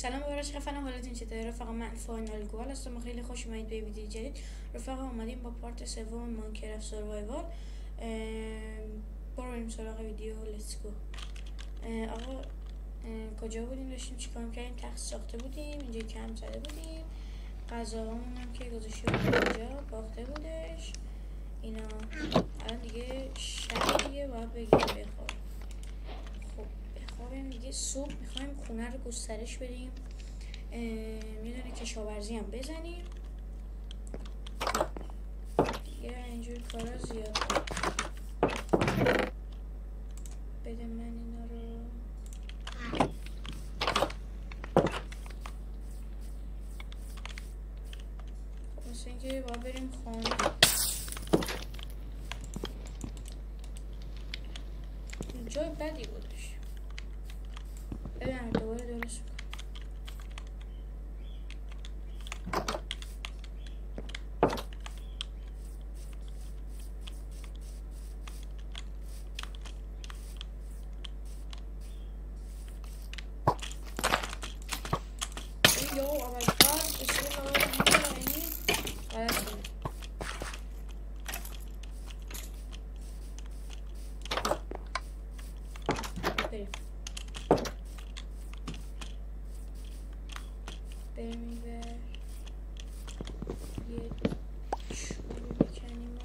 سلام و برای خفنم، حالتون چطوره؟ رفقا من فاینال گوال هستم. خیلی خوش اومدید به ویدیو جدید. رفقا اومدیم با پارت سوم ماینکرافت سروایوال. بریم سراغ ویدیو. لیتس گو. آقا کجا بودیم؟ داشتیم چیکار می‌کردیم؟ تخت ساخته بودیم، اینجا کم زده بودیم، غذاهامون هم که گذاشته بودیم اینجا باخته بودش. اینا الان دیگه شب دیگه باید بگیم بخواب. خب بخوابیم دیگه. صبح میخوایم خونه رو گسترش بدیم، یه دونه کشاورزی هم بزنیم دیگه. اینجور کارا زیاد. بده من اینا رو. خب مثل اینکه باید بریم خانه. جای بدی بودش. ببینم دوباره درست کنم. Yo, oh my god, it's so loud. بریم این بر یه چوبی بکنیم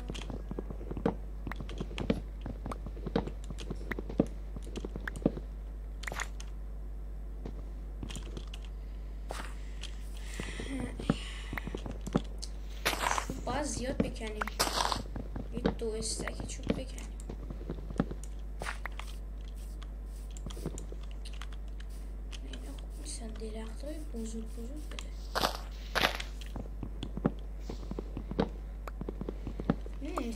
چوب باید زیاد بکنیم. یه 2 استک چوب بکنیم. اینا خوب نیستن، درخت های بزرگ بده.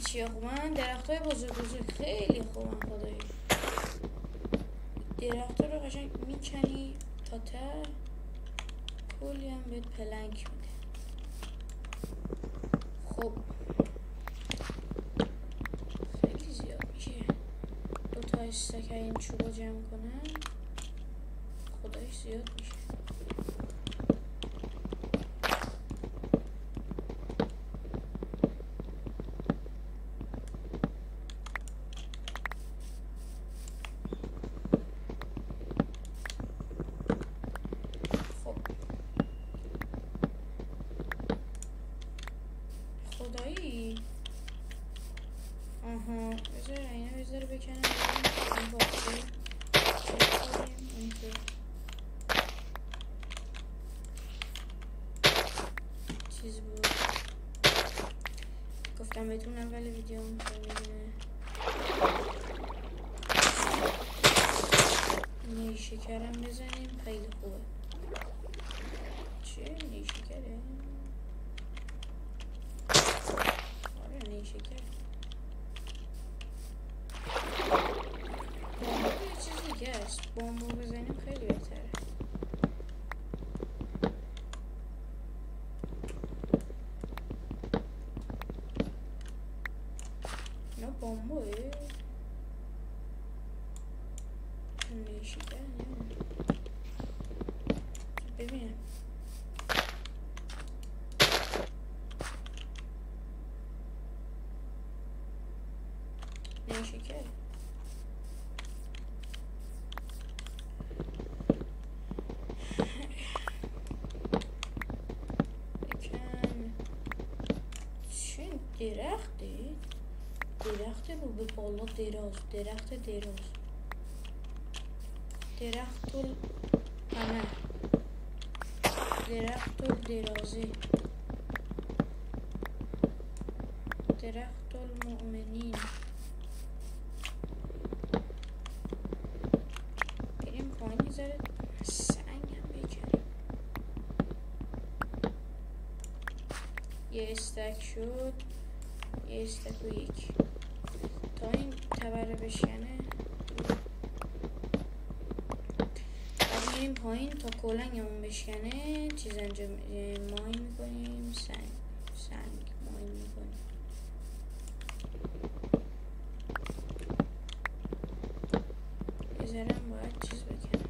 چیه خوبن؟ درخت های بزرگ خیلی خوبن خدایی. درخت ها رو قشنگ میکنی تا ته، کلی هم بهت پلنگ میده. خب خیلی زیاد میشه. 2 تا استک این چوبا جمع کنم خدایش زیاد میشه. خدایی آها بذار اینا بذار بکنم این باقی بکنیم اینطور. چیز بود گفتم بهتون اول ویدیو میکنیم. نیشکرم بزنیم خیلی خوبه. چیه نیشکره؟ شکر بامبو یه چیز دیگه است. بامبو بزنیم خیلی بهتره. اینا بامبوه شکر ببینم. شکر بکن. چه درختی؟ درخت رو به بالا دراز. درخت القمر. درخت الدرازه. درخت المؤمنین. ذره سنگ هم بکنیم. یه استک شد. یه استک و یک تا این تبره بشکنه. بعد میریم پایین تا کلنگمون بشکنه. چیز انجام ماین میکنیم. سنگ ماین میکنیم. یه ذره هم باید چیز بکنیم.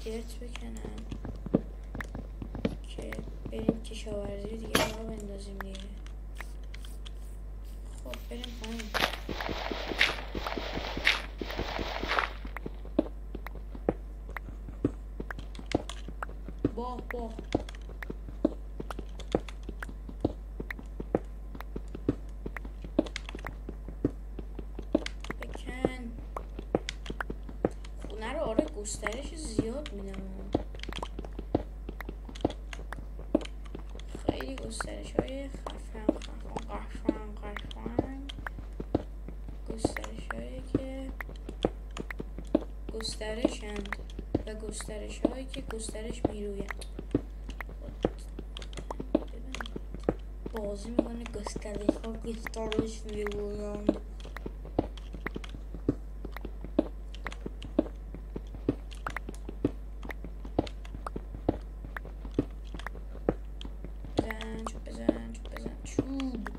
درت بکنن که بریم کشاورزی دیگه راه بندازیم دیگه. خب بریم پایین. باه بکن خونه رو. آره گسترش زیاد میدم، خیلی گسترش های خفن گسترش هایی که گسترشند و گسترش هایی که گسترش میرویند. بازی میکنه گسترش ها گسترش میرویند. بزن چوب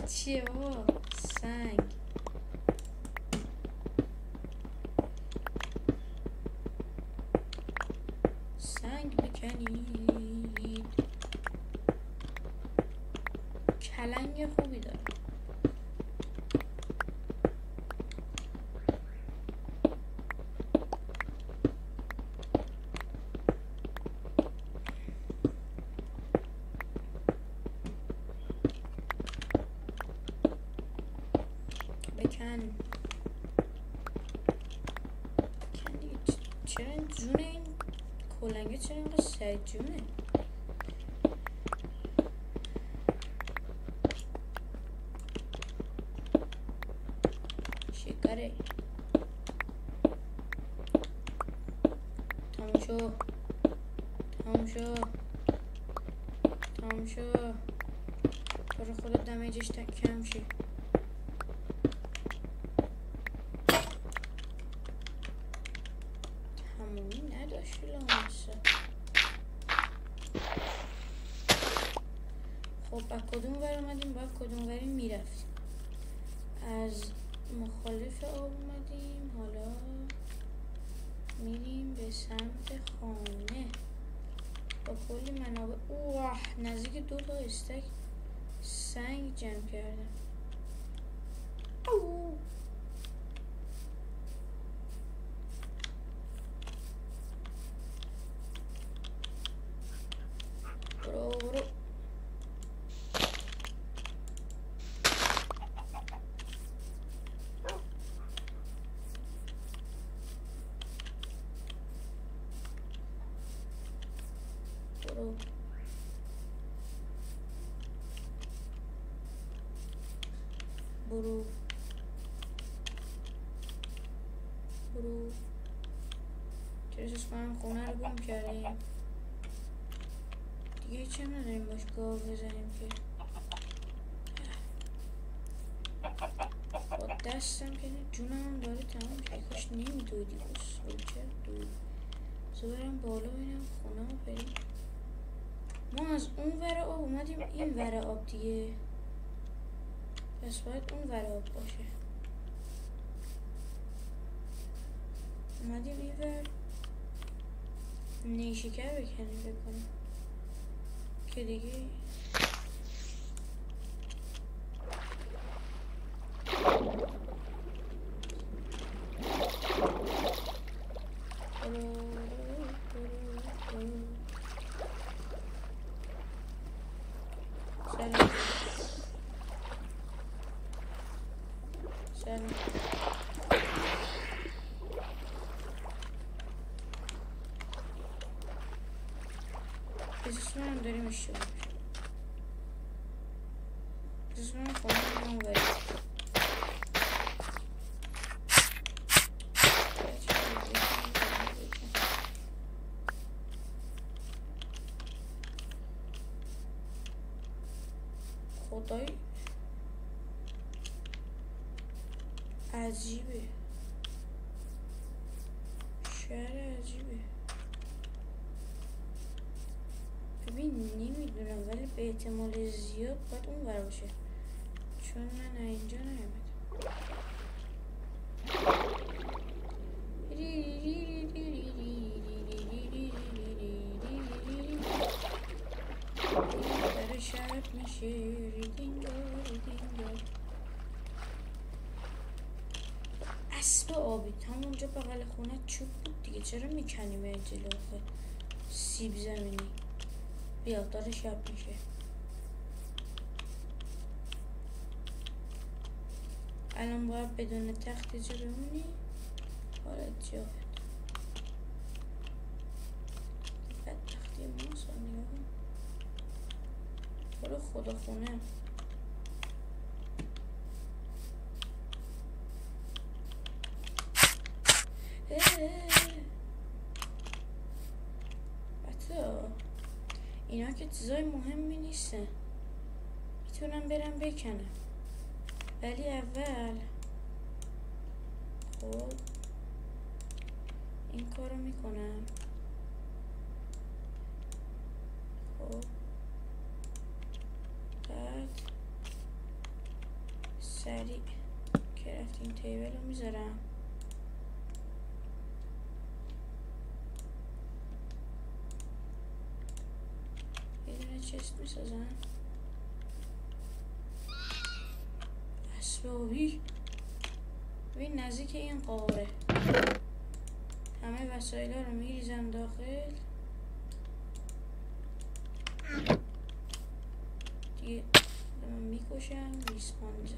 چیه بابا؟ سنگ بکنید. کلنگ خوبی داره. بکن دیگه. چرا این جون این کلنگه چرا اینقدر سعید جونه؟ شکره تموم شو. برو خدا دمیجش کم شه. تمومی نداشت لامسه. خب از کدوم ور اومدیم؟ باید کدوم وری میرفتیم؟ از مخالف آب اومدیم، حالا میریم به سمت خانه با کلی منابع. اوه نزدیک 2 تا استک سنگ جمع کردم. اوه برو چرا احساس کنم خونه رو گم کردیم دیگه. چه نداریم باش گاو بزنیم که با دستم که جونم داره تمام شد. کاش نمیدویدی بس چرا دوید؟ بذار برم بالا ببینم خونه رو بریم. ما از اون ور آب اومدیم این ور آب دیگه، پس باید اون ور آب باشه. اومدیم این ور نیشکر بکنیم بکنیم که دیگه احساس منم داریم اشتباه احساس منم خونه اون بریم. خدای عجیبه، شهر عجیبه. ببین نمیدونم ولی به احتمال زیاد باید اون ور باشه چون من اینجا نیامدم. اسب آبی همونجا بغل خونه چوب بود دیگه، چرا میکنیم جلو سیب زمینی؟ بیا داره شب میشه. الان باید بدون تخت جا بمونی. حالت جا بد تختی ما سانیه برو خدا خونه. بچه‌ها اینا که چیزای مهمی نیستن، میتونم برم بکنم، ولی اول خب این کارو میکنم. خب بعد سریع کرافتینگ تیبل رو میذارم. یه دونه چست میسازم. اسبابی ببین نزدیک این قاره همه وسایل ها رو میریزم داخل دیگه. من میکشم ریسپان میزه.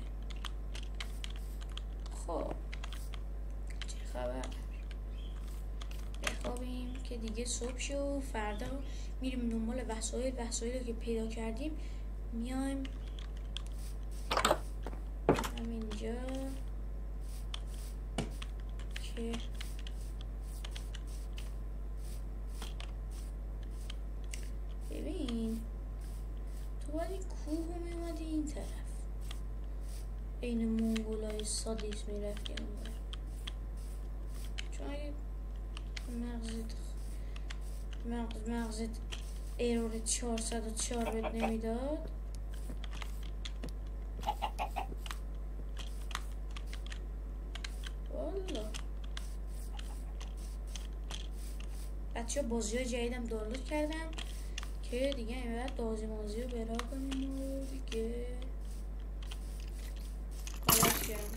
خب چه خبر؟ بخوابیم که دیگه صبح شد و فردا میریم دنبال وسایل که پیدا کردیم میایم همینجا که ببین تو باید این کوه رو میومدی این طرف، این مونگولای سادیس میرفتی اونور، چون اگه مغزت ایرور 404 بهت نمیداد والا. بچه بازی های جدیدم دانلود کردم که دیگه این بعد بازی رو برا کنیم و دیگه غلط کردم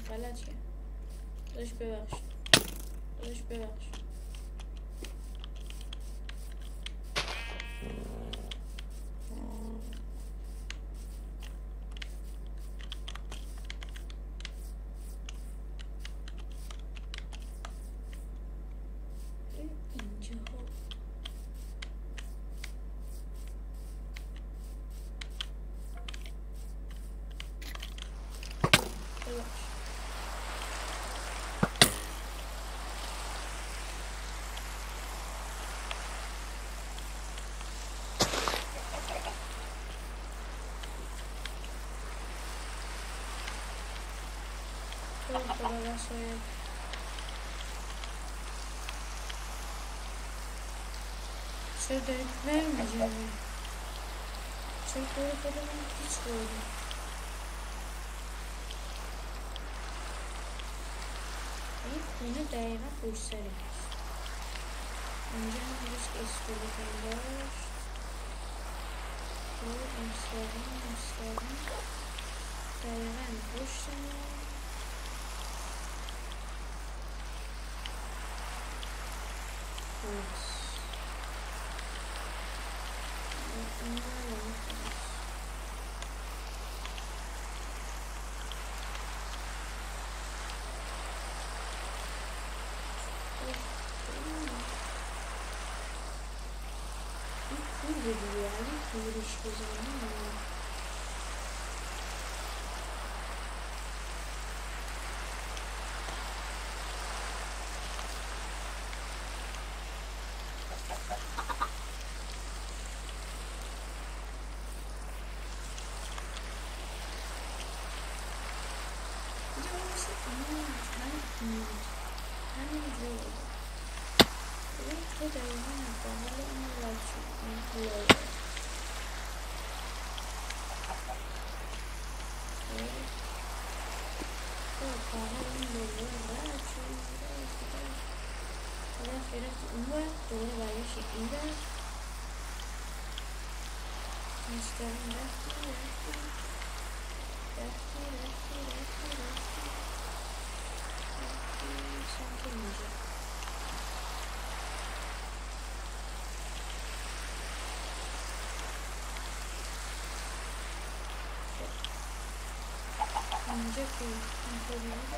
داشت ببخش. خدا وسایل چرا دارید برمی‌گردی؟ چرا خودمون هیچ خوردیم؟ این خونه دقیقا پشت سر هست. اینجا هم هیچ اسکلت هم داشت. خب امستادیم دقیقا پشت ما هست. Turist bزنیم اینجا که اینطوری بوده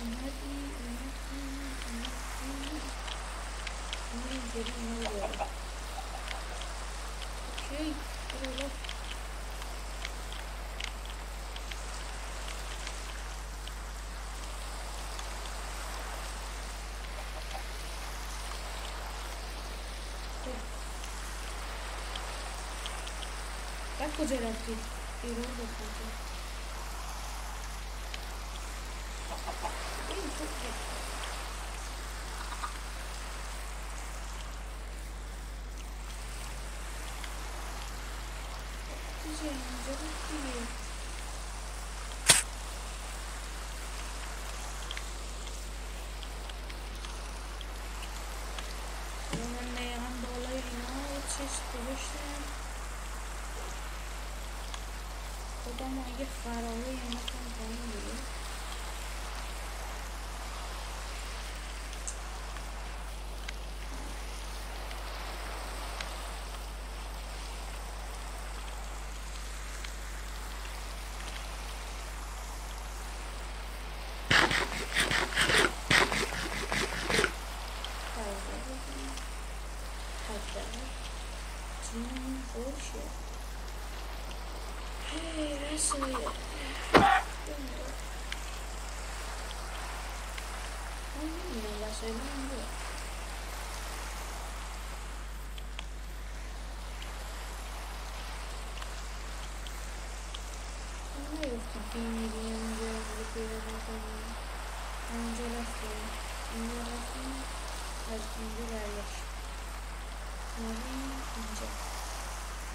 اومدیم اینجوری اینا رو دارم اوکی برو بعد کجا رفتی؟ ایران بکنی این تو دیگه اینجا بود دیگه من دقیقا بالای اینا یه چیز گذاشتم خودم اگه خرابه یه نکنم پایین دیگه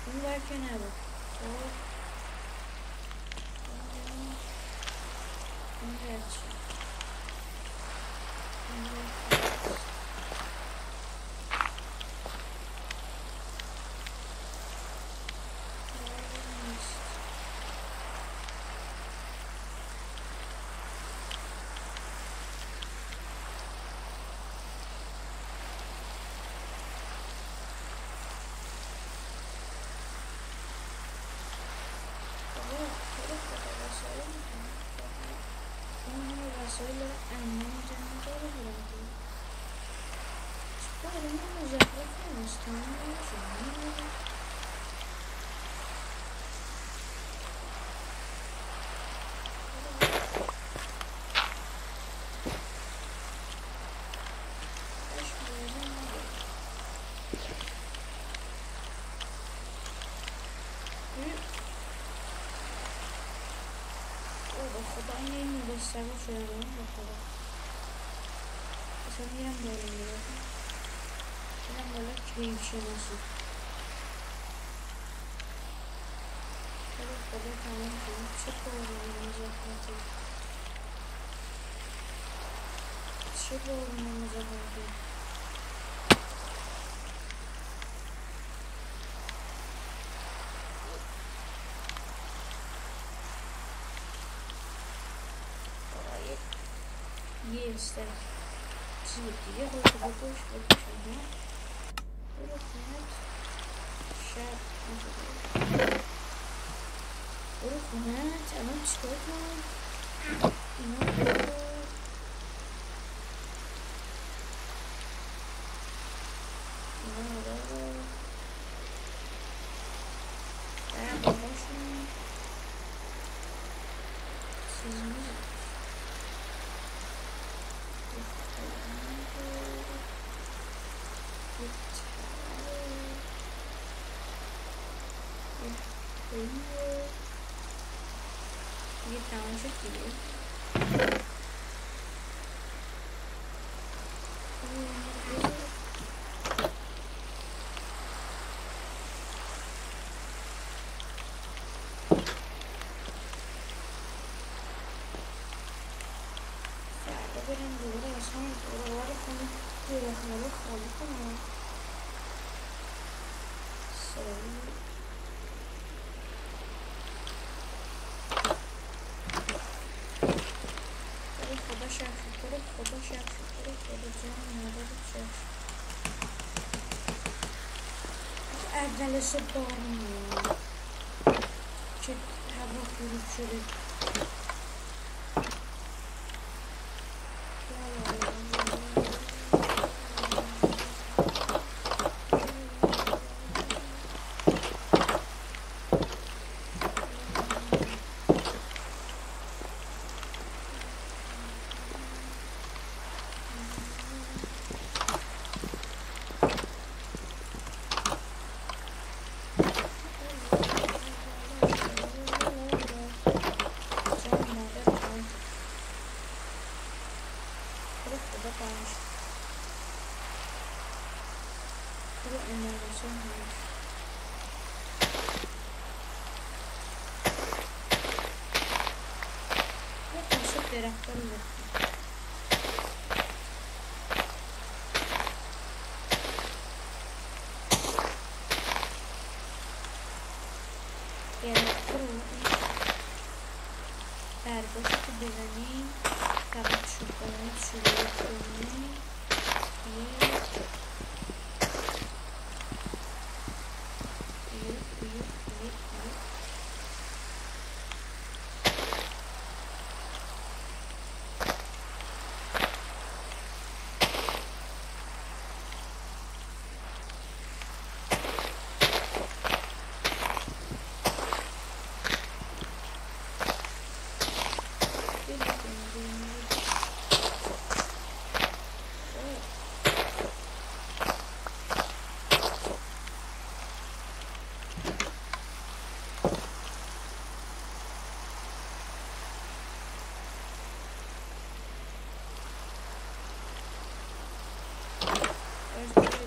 اون بر که نبود این رد شد وسایل امنی جمع داره برام چطور این مزخرف نیست تمام نمیشه خدا این مستقل شده با خدا اصلا میرم بالا میرم بالا کیف شناسی خدا تمام کنم چه بارون مزخرفی چه بارون مزخرفی یه استک چیز دیگه خودتو بکش برو خونت شب برو خونت الان چیکار کنم اینا برو اینا برو برم باباشون چیز میزن دیگه تمام شد دیگه فردا بریم دوباره اصلا دوباره کنیم دوباره خالی کنم خدا شد خدا جان مادر شد اول صبح بارون میاد که هوا غروب شده اماراسان هست. یه قاشق درخت رو بکنم. درخت رو برگاشت که بزنیم فقط شروع کنیم.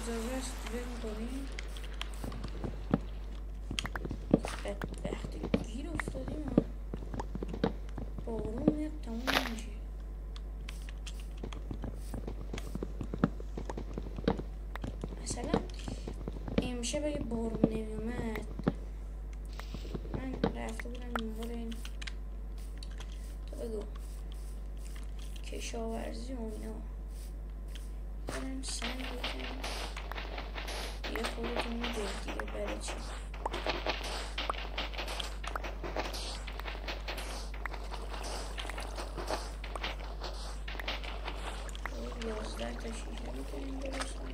اجازه است بریم کنیم. وقتی گیر افتادیم بارون میاد تموم نمیشه. مثلا امشب اگه بارون نمیومد من رفته بودم دنبال این تا بگو کشاورزی و اینا برم سنگ بکنم یه خودتون میدید دیگه برای چی. خب 11 تا شیشه میتونیم برسیم.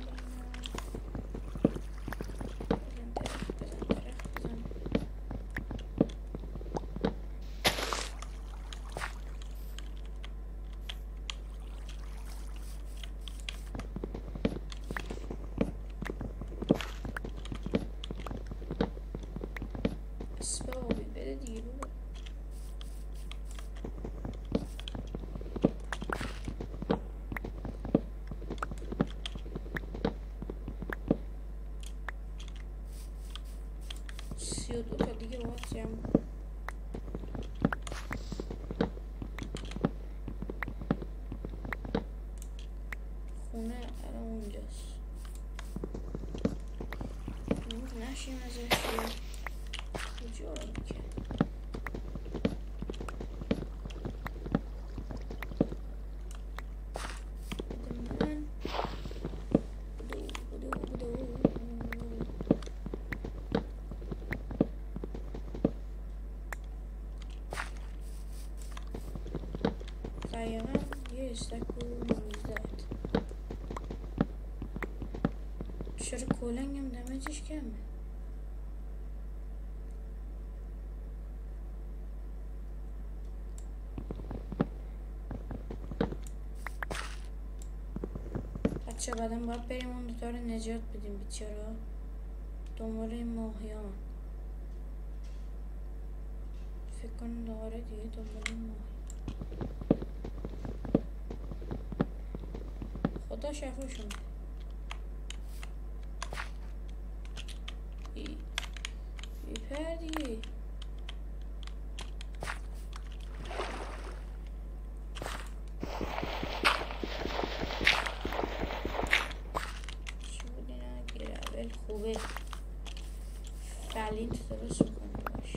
دو تا دیگه باید جمع کنم. خونه الان اونجاست. دور نشیم ازش. کجا رو میکنم دقیقا یه استک رو 19. چرا کلنگم دمجش کمه؟ بچه بعدم باید بریم اون دوتا رو نجات بدیم بیچاره دنبال این ماهیان. فکر کنم داره دیگه دنبال این ماهی. خدا شفاشون بیپر دیگه. چی بود اینا؟ گرابل خوبه. فلینت درست میکنه باش.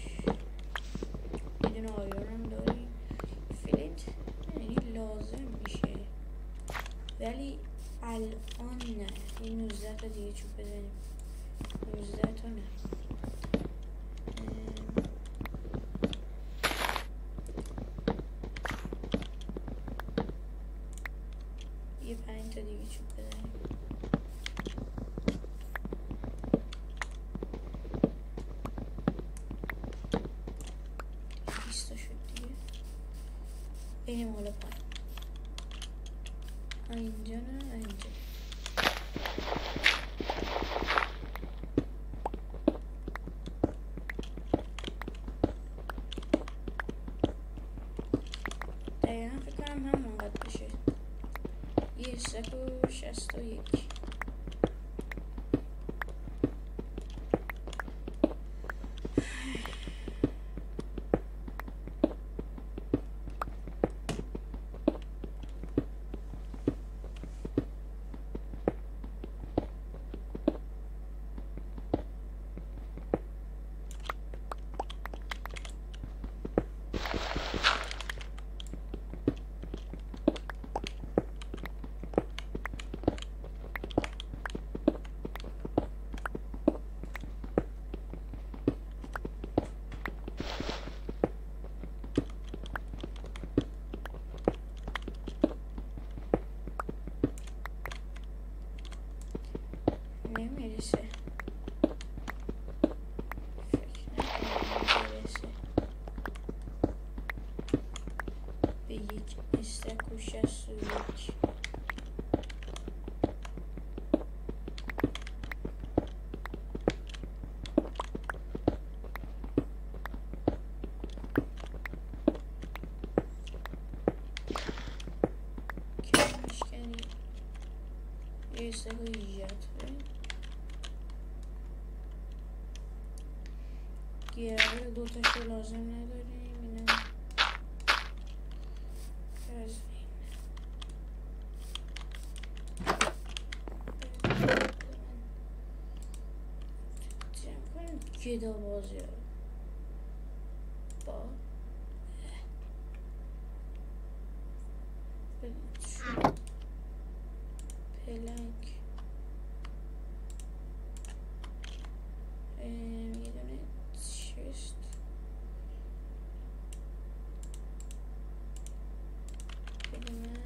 یه دونه آیرون هم داریم. فلینت یعنی لازم میشه ولی الان نه. این 19 تا دیگه چوب بزنیم. 19 تا نه. یه 5 تا دیگه چوب بزنیم. بریم حالا پایین. اینجا نه اینجا. دقیقا فکر کنم همونقدر بشه. یه 61. به یک استک و 61 کمش کنیم یه استک و 18 گیرابه دوتاشو لازم نداریم اینم از این جمع کنیم گدا بازی رو با پلنگ یه دونه چست بده من.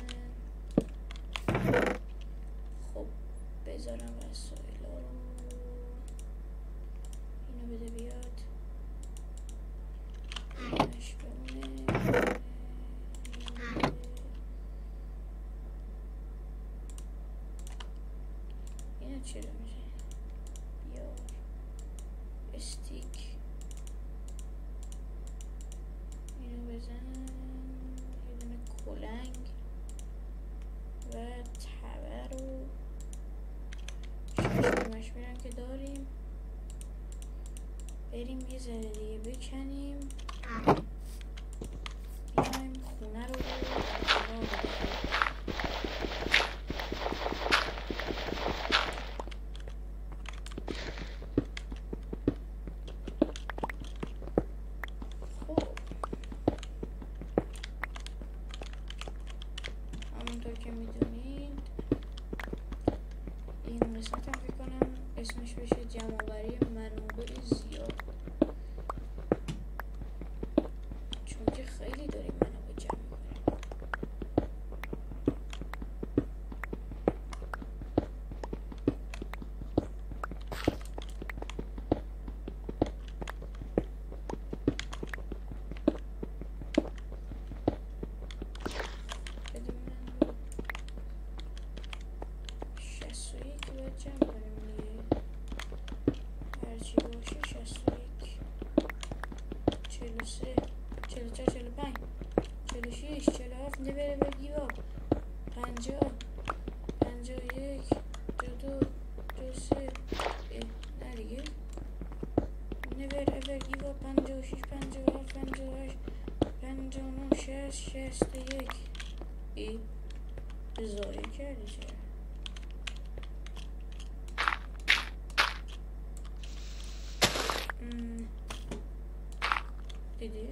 خب بذارم وسایل رو اینو بده بیاد اینش بمونه اینو چرا میشه بیار استیک اینو بزن یه دونه کلنگ و تبر و ششمش میرم که داریم بریم یه ذره دیگه بکنیم بیایم خونه رو همونطور که میدونید این قسمت هم فکر کنم اسمش بشه جمع‌آوری منابع زیاد چون که خیلی داریم منابع جمع می‌کنیم. بده من 61 باید جمع کنیم دیگه هرچی باشه 61 43 44 45 46 47 نبره به گیواب 50 51 52 53 نه دیگه نبر اول گیواب 56 57 58 59 60 61 زایه کردی چرا دیدی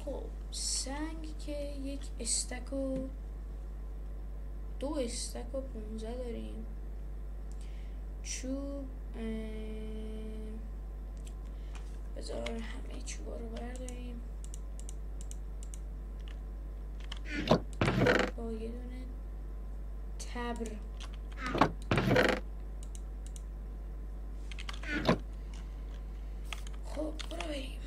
خب سنگ که یک استک و 2 استک و 15 داریم چوب بذار همه چوبا رو برداریم با یه دونه تبر خب برو بریم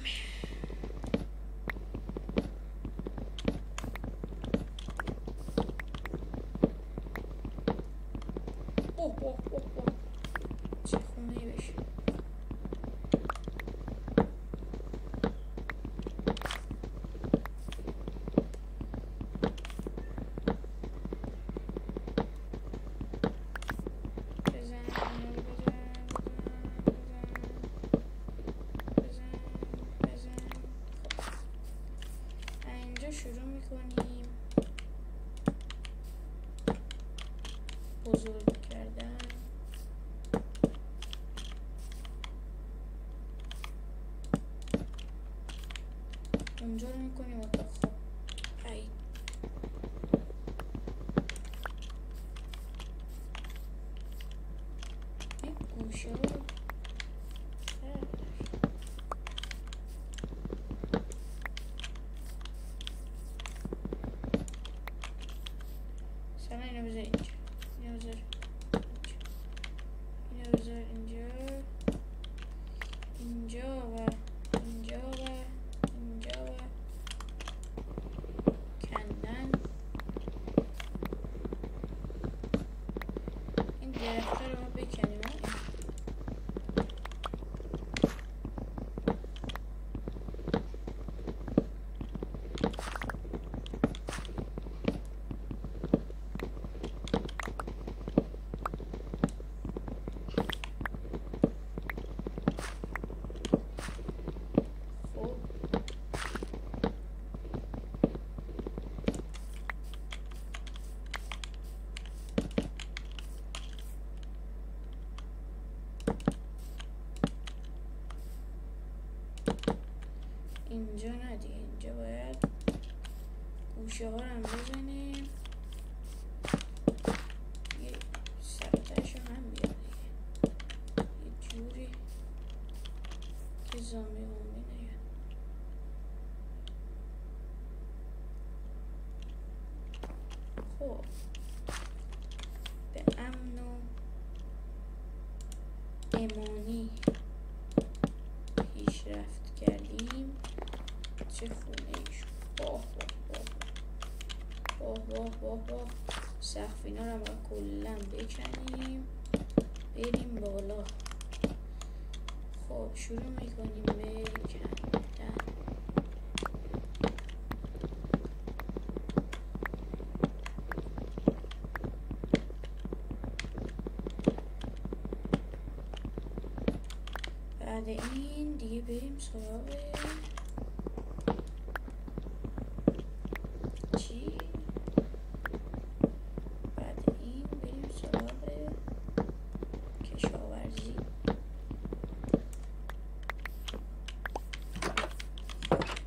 اوه چه خونه ای بشه شروع میکنیم بزرگ کردن اونجا رو میکنیم اتاق خواب ای این گوشه رو سلام اینو بذار اینجا اینو بذار اینجا درخت رو ما بکنیم. اینجا ندی، اینجا باید گوشه ها رو هم بزنیم، یه سرتش رو هم بیاد دیگه، یه جوری که زامبی مامبی نیاد. خب به امن و امانی پیشرفت کردیم. چه خونه ایش، باه باه باه باه باه باه. سقف اینا رو باید کلا بکنیم، بریم بالا. خب شروع میکنیم بکندن. بعد این دیگه بریم سراغ چی؟ بعد این بریم سراغ کشاورزی.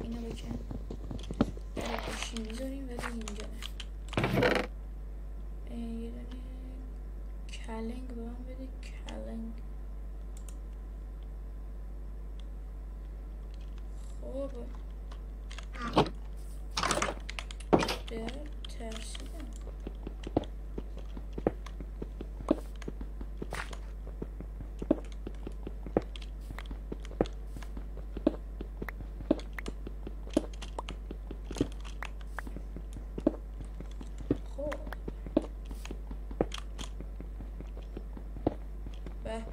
اینو بکن، برای گوشی میذاریم ولی اینجا نه. یه دونه کلنگ به من بده، کلنگ. خب در ترسیدم. خب به به.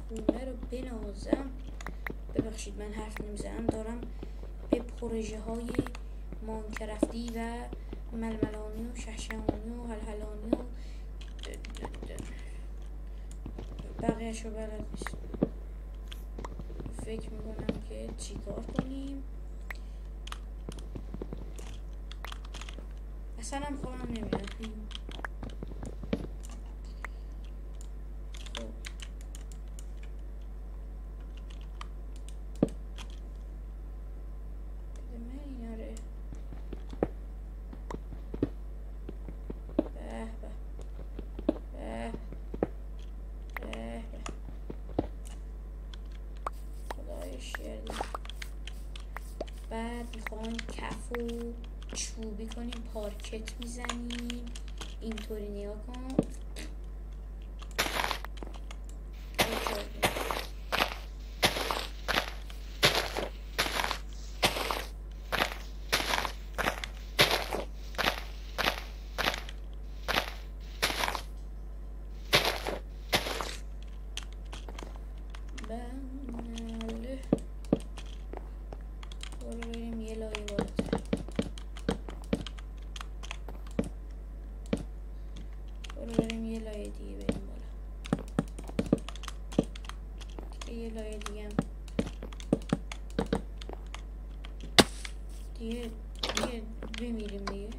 خونه رو بنازم. ببخشید من حرف نمیزنم، دارم به پروژه های مانکرفتی و ململانی و شهشمانی و هلهلانی و بقیهش رو بلد نیست. فکر میکنم که چیکار کنیم. اصلا هم خواهم نمیدم. بعد میخوام کف و چوبی کنیم، پارکت میزنیم. اینطوری نگاه کن. بله برو بریم یه لایه بالاتر. برو بریم یه لایه دیگه بریم بالا. یه لایه دیگه هم دیگه بمیریم دیگه.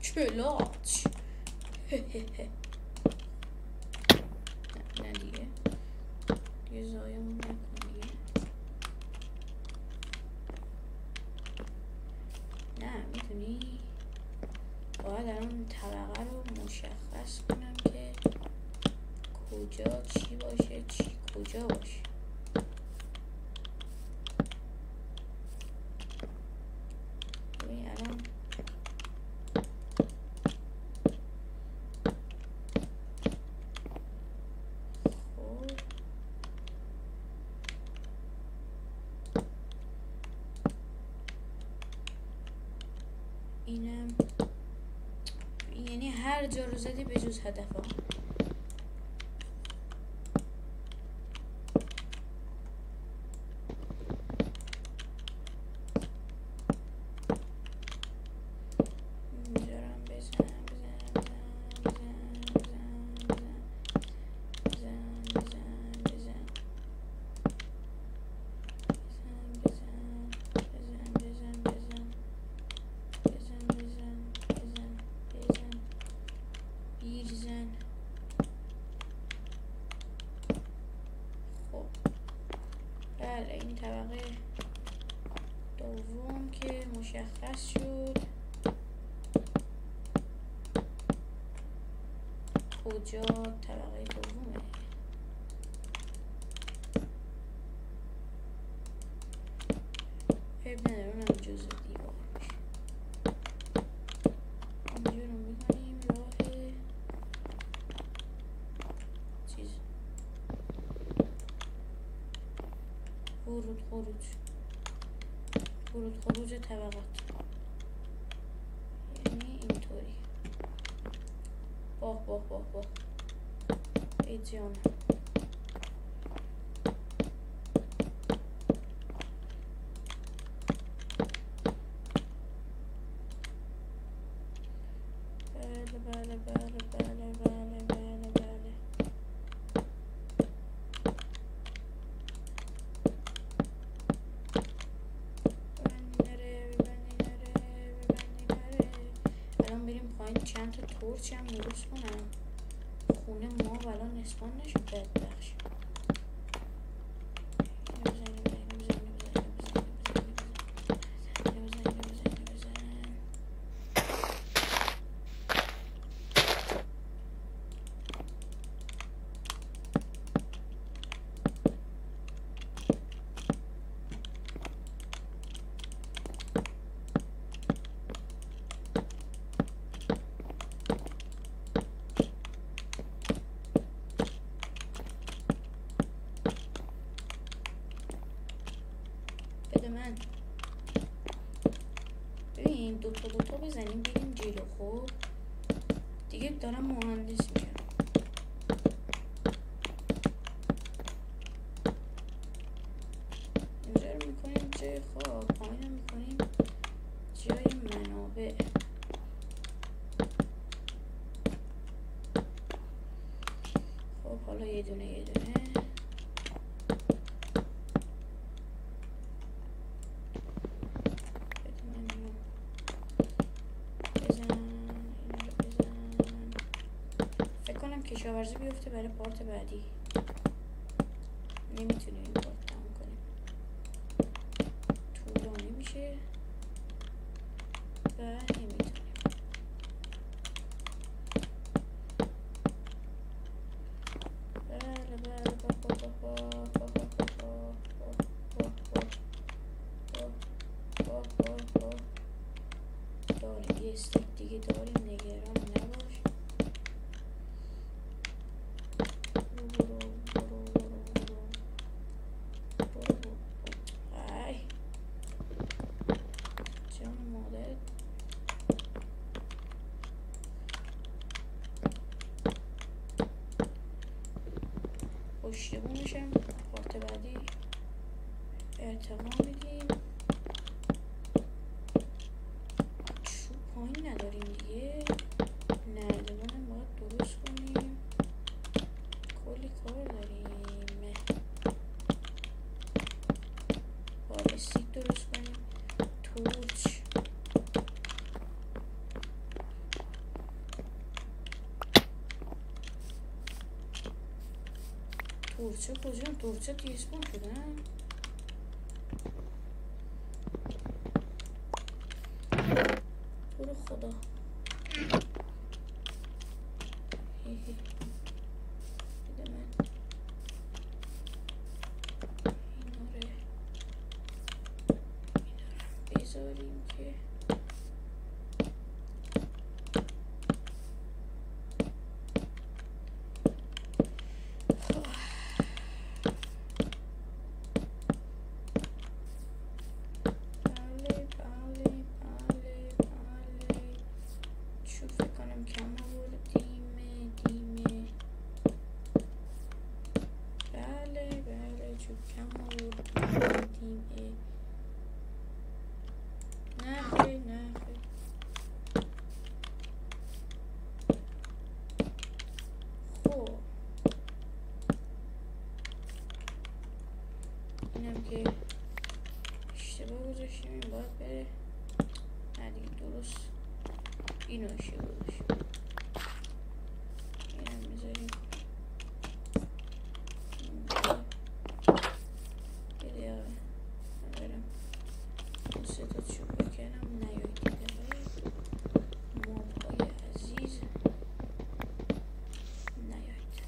چلاچ. نه دیگه زایمون نکن دیگه. نه میتونی باید الان طبقه رو مشخص کنی. کجا چی باشه، چی کجا باشه. ببین الان خب اینم یعنی هر جا رو زدی به جز هدف ها. بله این طبقه دوم که مشخص شد کجا طبقه دومه. عیب نداره اونم جزء دیوار میشه. اینجا رو میکنیم راه چیز خروج طبقات، یعنی اینطوری. باه ای جانم. بله. الان بریم پایین چند تا تورچ هم درست کنم. خونه ما الان نسبان نشد بدبخش. بده من. ببین دوتا بزنیم بریم جلو. خب دیگه دارم مهندس میشم. اینجا رو میکنیم جای خواب، پایین رو میکنیم جای منابع. خب حالا یه دونه کشاورزی بیفته برای پارت بعدی. نمیتونیم این پارت تموم کنیم، طولانی میشه و نمیتونیم. داریم یه استیک دیگه داریم، نگران نباش. پشتبونش هم پارت بعدی ارتقا میدیم. چوب پایین نداریم دیگه، نردبانم باید درست کنیم. کلی کار داریم. باید استیک درست کنیم، تورچ. تورچه کجا؟ تورچه دیسپون شدن؟ برو خدا. بده من. بذاریم که اینم که اشتباه گذاشتیم، این باید بره. نه دیگه درست اینو اشتباه گذاشتیم. اینم میذاریم اینجا. بده آقا من برم اون 3 تا چوب بکنم. نیایید دیگه مابهای عزیز، نیایید.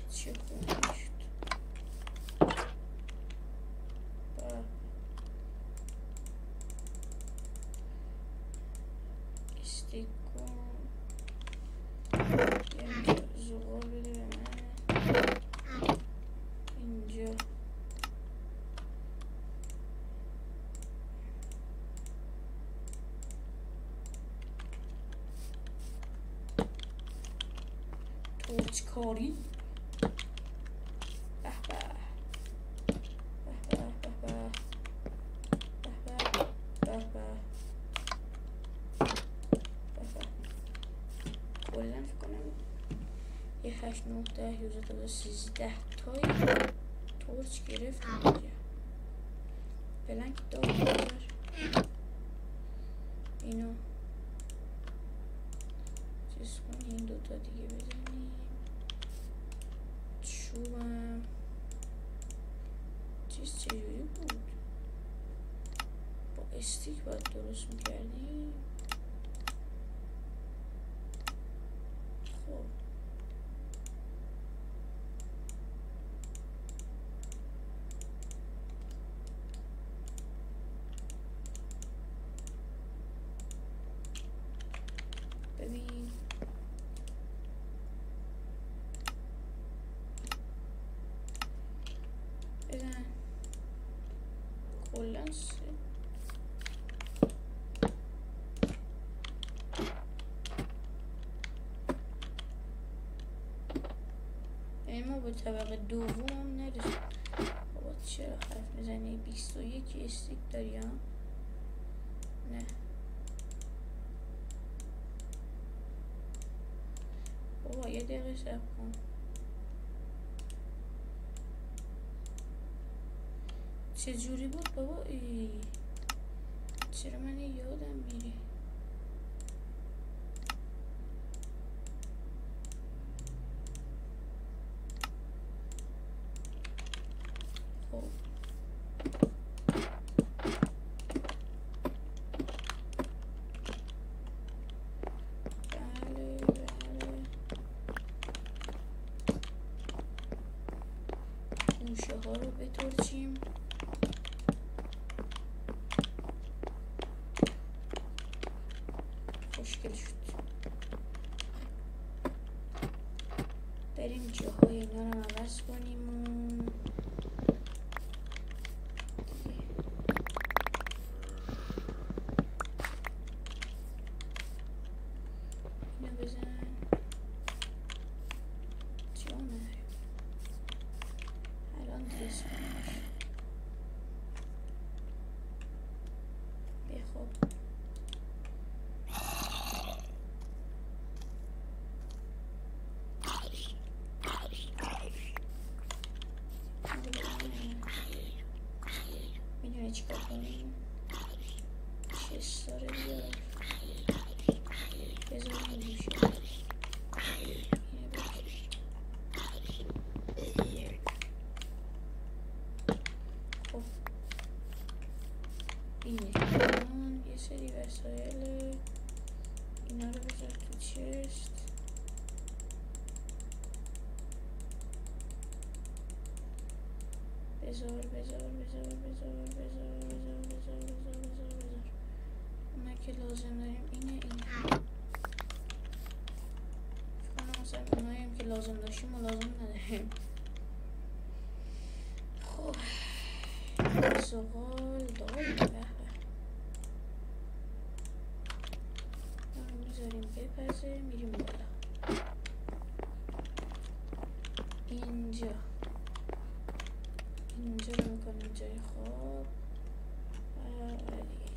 چه خونه شد. استیک کن. اینجا زغال بده به من. اینجا ترچکاری. به به به به به به به به. کلا فکر کنم یه 8 9 10 11 12 13 تایی تورچ گرفتم اینجا. بلنک دار بذار. اینو چیز کنیم، این دوتا دیگه بزنیم. چوبم چیز چجوری بود؟ با استیک باید درست میکردیم. خب ببین بزن کلن ما به طبقه دوم هم نرسیم. بابا چرا حرف میزنی؟ 21 استیک داری ها؟ نه بابا یه دقیقه صبر کن. چجوری بود بابا؟ چرا من یادم میره؟ خب بله بله. گوشه ها رو بترچیم. خوشگل شد. بریم جاهای اینا رو عوض کنیم و اینو بزن. جانه الان درست کنیمش. بخواب میدونی چی کار کنیم؟ چستا رو بیار بذار این گوشه. خب اینه یه سری وسایل. اینا رو بذار تو چست. بذار اونه که لازم داریم اینه فکر مثلا اونایی که لازم داشتیم و لازم نداریم. خب سوال داریم میذاریم بپزه میریم بالا. اینجا رو میکنیم جای خواب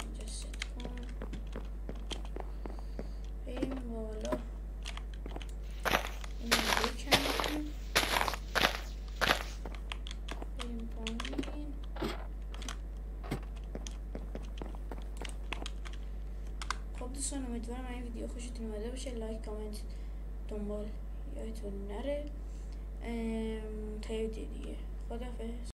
اینجا ست کن بریم بالا. اینو بکنیم بریم پایین. خب دوستان امیدوارم این ویدیو خوشتون اومده باشه. لایک کامنت دنبال یادتون نره. تا ویدیو دیگه خداحافظ.